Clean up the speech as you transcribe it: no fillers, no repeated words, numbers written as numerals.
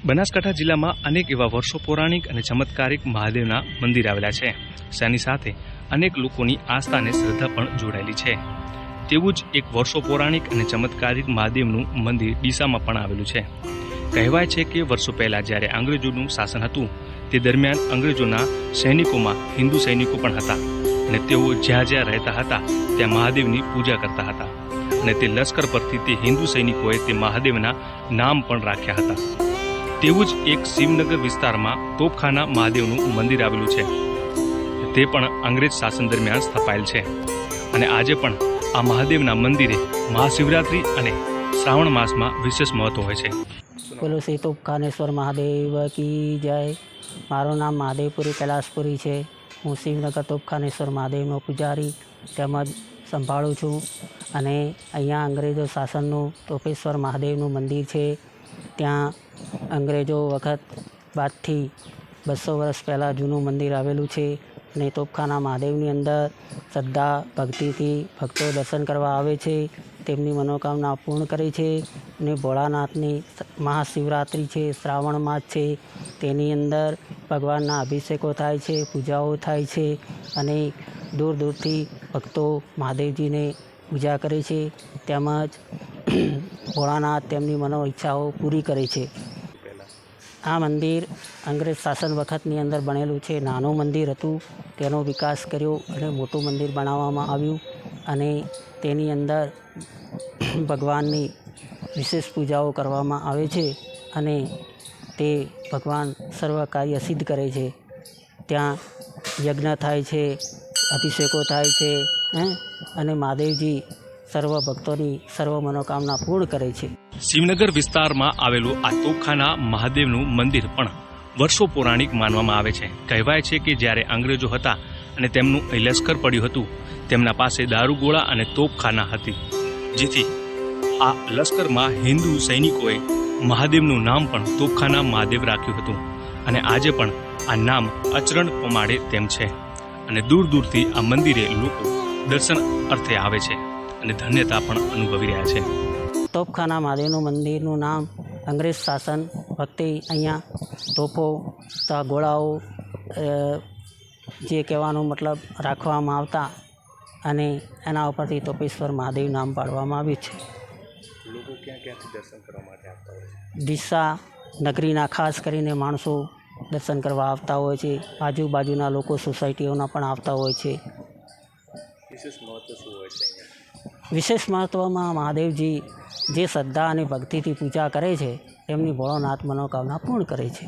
બનાસકાંઠા જિલ્લામાં અનેક એવા વર્ષો પૌરાણિક અને ચમત્કારિક મહાદેવના મંદિર આવેલા છે. તેની સાથે અનેક લોકોની આસ્થા અને શ્રદ્ધા પણ જોડાયેલી છે. તેવું જ એક વર્ષો પૌરાણિક અને ચમત્કારિક મહાદેવનું મંદિર ડીસામાં પણ આવેલું છે. કહેવાય છે કે વર્ષો પહેલા જ્યારે અંગ્રેજોનું શાસન હતું તે દરમિયાન અંગ્રેજોના સૈનિકોમાં હિન્દુ સૈનિકો પણ હતા અને તેઓ જ્યાં જ્યાં રહેતા હતા ત્યાં મહાદેવની પૂજા કરતા હતા અને તે લશ્કર પરથી તે હિન્દુ સૈનિકોએ તે મહાદેવના નામ પણ રાખ્યા હતા. તેવું જ એક શિવનગર વિસ્તારમાં તોપખાના મહાદેવનું મંદિર આવેલું છે. તે પણ અંગ્રેજ શાસન દરમિયાન સ્થપાયેલ છે અને આજે પણ આ મહાદેવના મંદિરે મહાશિવરાત્રિ અને શ્રાવણ માસમાં વિશેષ મહત્વ હોય છે. બોલો શ્રી તોપખાનેશ્વર મહાદેવ કી જય. મારું નામ મહાદેવપુરી કૈલાસપુરી છે. હું શિવનગર તોપખાનેશ્વર મહાદેવનો પૂજારી તેમજ સંભાળું છું અને અહીંયા અંગ્રેજો શાસનનું તોપેશ્વર મહાદેવનું મંદિર છે. ત્યાં અંગ્રેજો વખત બાદથી 200 વર્ષ પહેલાં જૂનું મંદિર આવેલું છે અને તોપખાના મહાદેવની અંદર શ્રદ્ધા ભક્તિથી ભક્તો દર્શન કરવા આવે છે, તેમની મનોકામના પૂર્ણ કરે છે અને ભોળાનાથની મહાશિવરાત્રિ છે, શ્રાવણ માસ છે, તેની અંદર ભગવાનના અભિષેકો થાય છે, પૂજાઓ થાય છે અને દૂર દૂરથી ભક્તો મહાદેવજીને પૂજા કરે છે તેમજ ભોળાનાથ તેમની મનો ઈચ્છાઓ પૂરી કરે છે. આ મંદિર અંગ્રેજ શાસન વખતની અંદર બનેલું છે. નાનું મંદિર હતું, તેનો વિકાસ કર્યો અને મોટું મંદિર બનાવવામાં આવ્યું અને તેની અંદર ભગવાનની વિશેષ પૂજાઓ કરવામાં આવે છે અને તે ભગવાન સર્વ કાર્ય સિદ્ધ કરે છે. ત્યાં યજ્ઞ થાય છે, અભિષેકો થાય છે અને મહાદેવજી સર્વ ભક્તોની સર્વ મનોકામના પૂર્ણ કરે છે. શિવનગર વિસ્તારમાં આવેલું આ તોપખાના મહાદેવનું મંદિર પણ વર્ષો પૌરાણિક માનવામાં આવે છે. કહેવાય છે કે જ્યારે અંગ્રેજો હતા અને તેમનું લશ્કર પડ્યું હતું, તેમના પાસે દારૂગોળા અને તોપખાના હતી, જેથી આ લશ્કરમાં હિન્દુ સૈનિકોએ મહાદેવનું નામ પણ તોપખાના મહાદેવ રાખ્યું હતું અને આજે પણ આ નામ અચરણ પમાડે તેમ છે અને દૂર દૂરથી આ મંદિરે લોકો દર્શન અર્થે આવે છે અને ધન્યતા પણ અનુભવી રહ્યા છે. તોપખાના મહાદેવનું મંદિરનું નામ અંગ્રેજ શાસન વખતે અહીંયા તોપો ગોળાઓ જે કહેવાનો મતલબ રાખવામાં આવતા અને એના ઉપરથી તોપેશ્વર મહાદેવ નામ પાડવામાં આવ્યું છે. લોકો ક્યાં ક્યાંથી દર્શન કરવા માટે આવતા હોય છે? ડીસા નગરીના ખાસ કરીને માણસો દર્શન કરવા આવતા હોય છે. આજુબાજુના લોકો સોસાયટીઓના પણ આવતા હોય છે. વિશેષ મહત્વ શું હોય છે અહીંયા? વિશેષ મહત્ત્વમાં મહાદેવજી જે શ્રદ્ધા અને ભક્તિથી પૂજા કરે છે એમની ભોળોનાથ મનોકામના પૂર્ણ કરે છે.